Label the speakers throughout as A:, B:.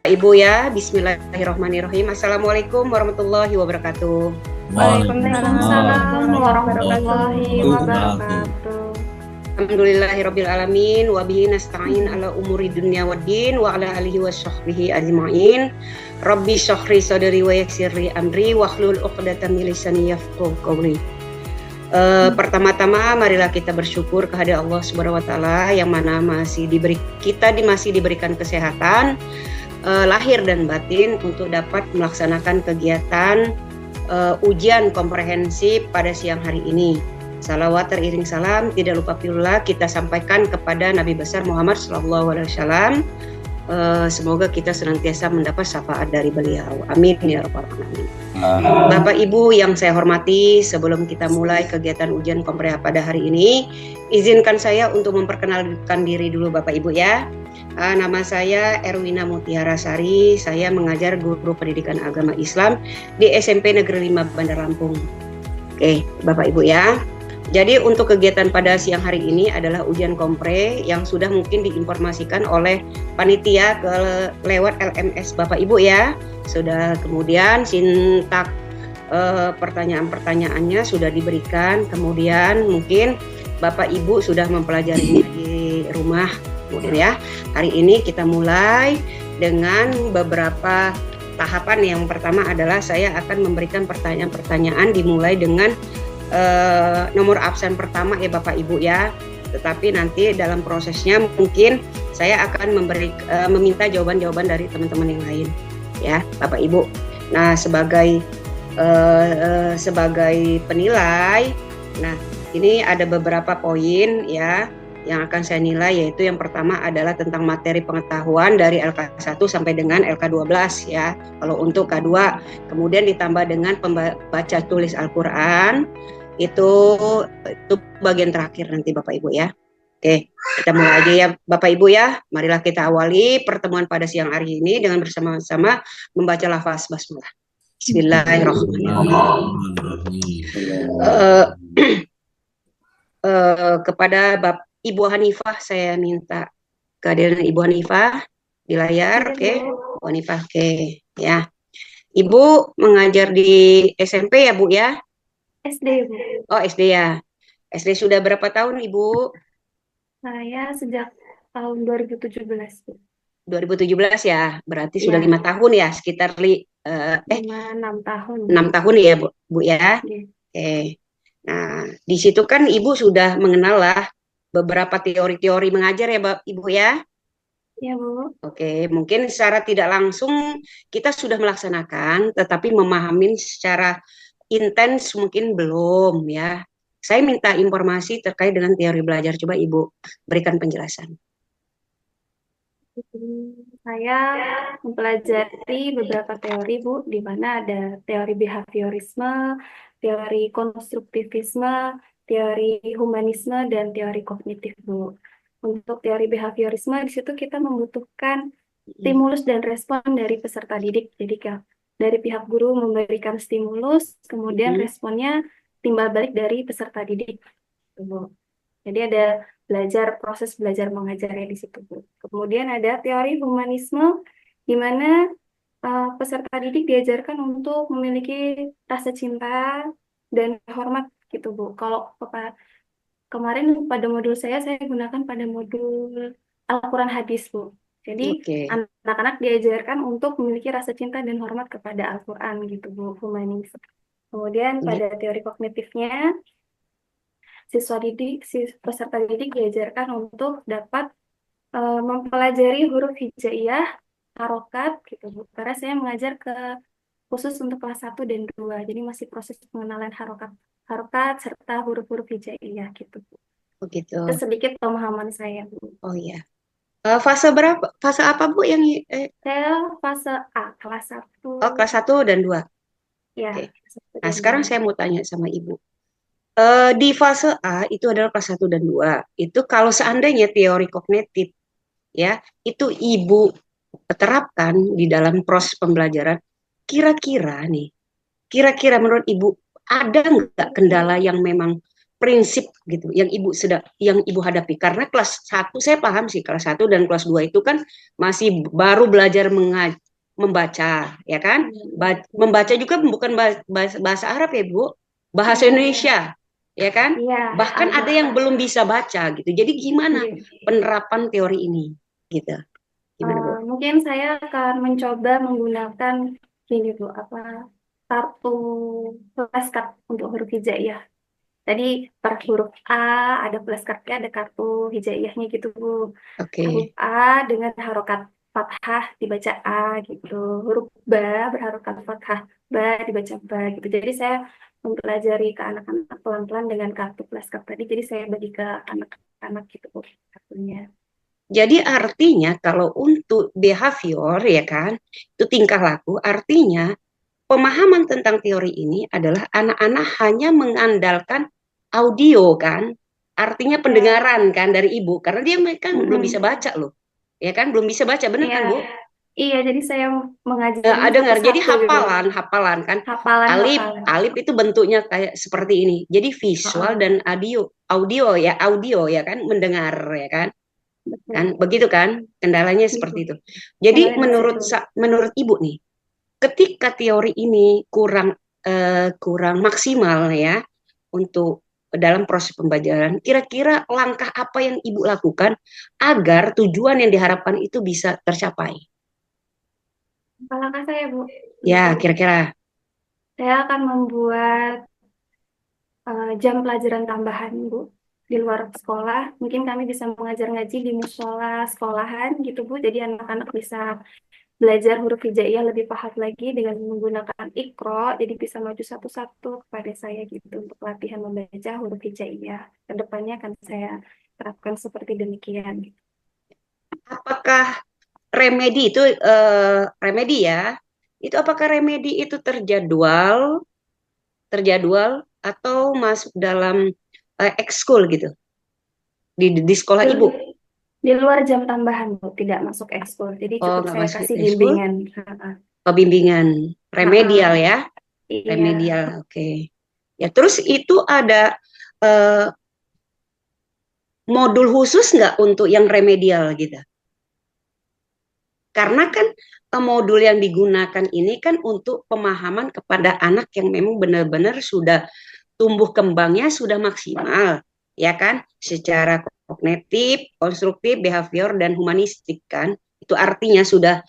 A: Ibu ya, bismillahirrahmanirrahim. Assalamualaikum warahmatullahi wabarakatuh.
B: Waalaikumsalam warahmatullahi
C: Wabarakatuh.
B: wabarakatuh.
A: Alhamdulillahirabbil alamin wa bihi nasta'in ala umuri dunya waddin wa ala alihi washabbihi ajmain. Rabbi shrahli sadri wa yassirli amri wahlul 'uqdatam min lisani yafqahu qawli. Pertama-tama marilah kita bersyukur kehadirat Allah Subhanahu wa taala yang mana masih diberikan kesehatan lahir dan batin untuk dapat melaksanakan kegiatan ujian komprehensif pada siang hari ini. Salawat teriring salam tidak lupa pula kita sampaikan kepada Nabi besar Muhammad SAW. Semoga kita senantiasa mendapat syafaat dari beliau. Amin ya rabbal alamin. Bapak Ibu yang saya hormati, sebelum kita mulai kegiatan ujian komprehensif pada hari ini, izinkan saya untuk memperkenalkan diri dulu Bapak Ibu ya. Nama saya Erwina Mutiara Sari, saya mengajar guru pendidikan agama Islam di SMP Negeri 5 Bandar Lampung. Oke, Bapak Ibu ya. Jadi untuk kegiatan pada siang hari ini adalah ujian kompre yang sudah mungkin diinformasikan oleh panitia lewat LMS Bapak Ibu ya. Sudah kemudian sintak pertanyaan-pertanyaannya sudah diberikan, kemudian mungkin Bapak Ibu sudah mempelajarinya di rumah. Kemudian ya, hari ini kita mulai dengan beberapa tahapan. Yang pertama adalah saya akan memberikan pertanyaan-pertanyaan dimulai dengan nomor absen pertama ya Bapak Ibu ya. Tetapi nanti dalam prosesnya mungkin saya akan meminta jawaban-jawaban dari teman-teman yang lain ya Bapak Ibu. Nah sebagai penilai, nah ini ada beberapa poin ya yang akan saya nilai, yaitu yang pertama adalah tentang materi pengetahuan dari LK1 sampai dengan LK12 ya. Kalau untuk K2 kemudian ditambah dengan pembaca tulis Al-Qur'an, itu bagian terakhir nanti Bapak Ibu ya. Oke, kita mulai aja ya Bapak Ibu ya. Marilah kita awali pertemuan pada siang hari ini dengan bersama-sama membaca lafaz basmalah. Bismillahirrahmanirrahim. Kepada Ibu Hanifah saya minta kehadiran Ibu Hanifah di layar. Oke. Ibu Hanifah, oke ya. Ibu mengajar di SMP ya Bu ya?
B: SD Bu.
A: Oh SD ya. SD sudah berapa tahun Ibu?
B: Saya sejak tahun 2017 Bu.
A: 2017 ya, berarti sudah 5 tahun ya, sekitar
B: 6 tahun.
A: 6 tahun ya Bu ya.
B: Oke.
A: Nah, di situ kan Ibu sudah mengenal lah beberapa teori-teori mengajar ya Ibu ya.
B: Ya Bu.
A: Oke, mungkin secara tidak langsung kita sudah melaksanakan, tetapi memahami secara intens mungkin belum ya. Saya minta informasi terkait dengan teori belajar, coba Ibu berikan penjelasan.
B: Saya mempelajari beberapa teori Bu, di mana ada teori behaviorisme, teori konstruktivisme, teori humanisme, dan teori kognitif Bu. Untuk teori behaviorisme di situ kita membutuhkan stimulus dan respon dari peserta didik. Jadi dari pihak guru memberikan stimulus, kemudian responnya timbal balik dari peserta didik. Bu. Jadi ada proses belajar mengajarnya di situ Bu. Kemudian ada teori humanisme di mana peserta didik diajarkan untuk memiliki rasa cinta dan hormat gitu Bu. Kalau kemarin pada modul saya gunakan pada modul Al-Quran Hadis Bu. Jadi anak-anak diajarkan untuk memiliki rasa cinta dan hormat kepada Al-Quran gitu Bu, humanis. Kemudian pada teori kognitifnya, peserta didik diajarkan untuk dapat mempelajari huruf hijaiyah, harokat gitu Bu. Karena saya mengajar khusus untuk kelas 1 dan 2. Jadi masih proses pengenalan harokat serta huruf-huruf hijaiyah gitu Bu.
A: Begitu.
B: Itu sedikit pemahaman saya Bu.
A: Oh iya. Fase berapa? Fase apa Bu yang
B: Saya fase A, kelas 1.
A: Oh, kelas 1 dan 2.
B: Ya.
A: Oke. Nah, sekarang saya mau tanya sama Ibu. Di fase A itu adalah kelas 1 dan 2. Itu kalau seandainya teori kognitif ya, itu Ibu terapkan di dalam proses pembelajaran, kira-kira menurut Ibu ada nggak kendala yang memang prinsip gitu yang ibu hadapi, karena kelas 1 saya paham sih, kelas 1 dan kelas 2 itu kan masih baru belajar membaca, ya kan? Membaca juga bukan bahasa Arab ya, Bu, bahasa Indonesia, ya kan?
B: Iya.
A: Bahkan ada yang belum bisa baca gitu. Jadi gimana
B: Iya.
A: penerapan teori ini gitu? Gimana, Bu?
B: Mungkin saya akan mencoba menggunakan ini Bu, kartu flashcard untuk huruf hijaiyah. Tadi per huruf A ada flashcardnya, ada kartu hijaiyahnya gitu Bu.
A: Oke.
B: Huruf A dengan harokat fathah dibaca A gitu. Huruf B berharokat fathah ba dibaca ba gitu. Jadi saya mempelajari ke anak-anak pelan-pelan dengan kartu flashcard tadi. Jadi saya bagi ke anak-anak gitu Bu kartunya.
A: Jadi artinya kalau untuk behavior, ya kan, itu tingkah laku, artinya pemahaman tentang teori ini adalah anak-anak hanya mengandalkan audio kan, artinya pendengaran kan dari ibu, karena dia kan belum bisa baca loh, ya kan, belum bisa baca, benar kan Bu?
B: Iya, jadi saya mengajarinya
A: Dengar, jadi
B: satu-satu gitu.
A: hafalan kan,
B: Hafalan.
A: alif itu bentuknya kayak seperti ini, jadi visual dan audio ya kan, mendengar ya kan.
B: Betul.
A: Kan begitu kan, kendalanya seperti itu. Jadi menurut ibu nih, ketika teori ini kurang maksimal ya untuk dalam proses pembelajaran, kira-kira langkah apa yang ibu lakukan agar tujuan yang diharapkan itu bisa tercapai?
B: Langkah saya Bu,
A: Ya, kira-kira.
B: saya akan membuat jam pelajaran tambahan Bu di luar sekolah. Mungkin kami bisa mengajar ngaji di musola sekolahan gitu Bu. Jadi anak-anak bisa belajar huruf hijaiyah lebih paham lagi dengan menggunakan Iqra, jadi bisa maju satu-satu kepada saya gitu untuk latihan membaca huruf hijaiyah. Kedepannya akan saya terapkan seperti demikian. Gitu.
A: Apakah remedi itu remedi ya? Itu apakah remedi itu terjadwal atau masuk dalam ekskul gitu di sekolah ibu?
B: Di luar jam tambahan Bu, tidak masuk ekskul. Jadi cukup saya kasih bimbingan.
A: Bimbingan remedial ya,
B: Iya.
A: remedial, oke. Ya terus itu ada modul khusus nggak untuk yang remedial gitu? Karena kan modul yang digunakan ini kan untuk pemahaman kepada anak yang memang benar-benar sudah tumbuh kembangnya sudah maksimal, ya kan? Secara kognitif, konstruktif, behavior, dan humanistik kan. Itu artinya sudah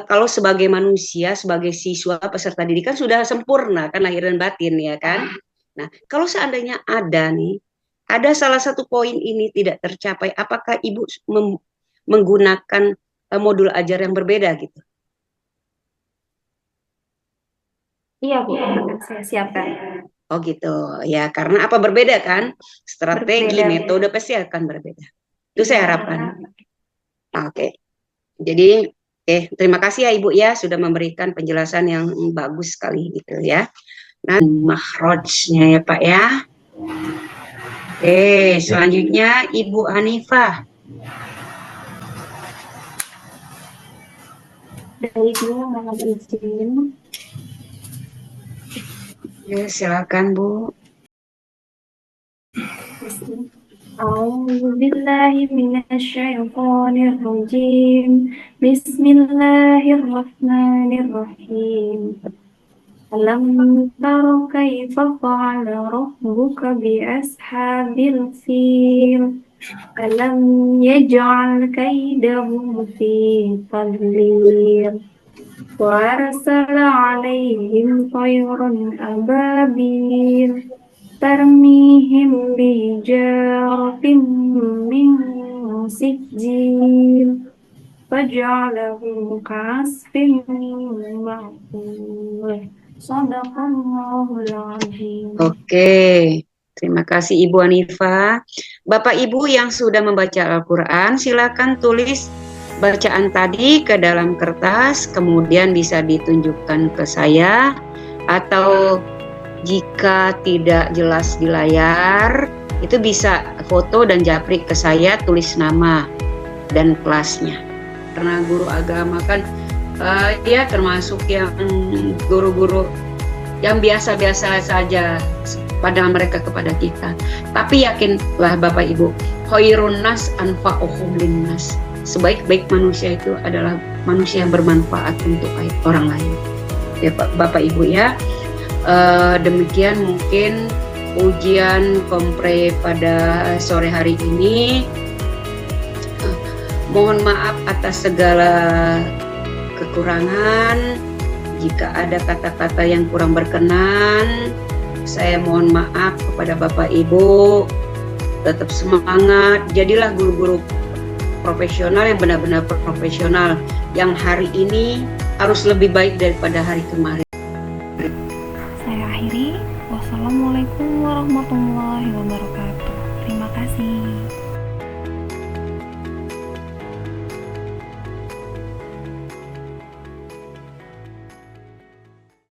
A: kalau sebagai manusia, sebagai siswa peserta didikan sudah sempurna kan lahir dan batin ya kan. Nah, kalau seandainya ada salah satu poin ini tidak tercapai, apakah ibu menggunakan modul ajar yang berbeda gitu?
B: Iya Bu, akan saya siapkan.
A: Oh gitu, ya karena apa berbeda kan? Strategi, metode pasti akan berbeda. Itu saya harapkan. Oke. Jadi terima kasih ya Ibu ya sudah memberikan penjelasan yang bagus sekali gitu ya. Nah, makhrajnya ya Pak ya. Selanjutnya Ibu Hanifah.
B: Dari dulu mohon izin.
A: Ya, silakan Bu.
B: أعوذ بالله من الشيطان الرجيم بسم الله الرحمن الرحيم ألم تر كيف فعل ربك بأصحاب الفيل ألم يجعل كيدهم في تضليل وأرسل عليهم طيرا أبابيل ترميهم بحجارة من سجيل فجعلهم كعصف مأكول Shadaqallahul Azim.
A: Oke, terima kasih Ibu Hanifah. Bapak Ibu yang sudah membaca Al-Quran, silakan tulis bacaan tadi ke dalam kertas, kemudian bisa ditunjukkan ke saya, atau jika tidak jelas di layar, itu bisa foto dan japri ke saya, tulis nama dan kelasnya. Karena guru agama kan termasuk yang guru-guru yang biasa-biasa saja, pandang mereka kepada kita. Tapi yakinlah Bapak Ibu, khairun nas anfa'uhum linnas. Sebaik-baik manusia itu adalah manusia yang bermanfaat untuk orang lain. Ya Bapak Ibu ya. Demikian mungkin ujian kompre pada sore hari ini. Mohon maaf atas segala kekurangan. Jika ada kata-kata yang kurang berkenan, saya mohon maaf kepada Bapak Ibu. Tetap semangat, jadilah guru-guru profesional yang benar-benar profesional, yang hari ini harus lebih baik daripada hari kemarin.
C: Saya akhiri. Wassalamualaikum warahmatullahi wabarakatuh.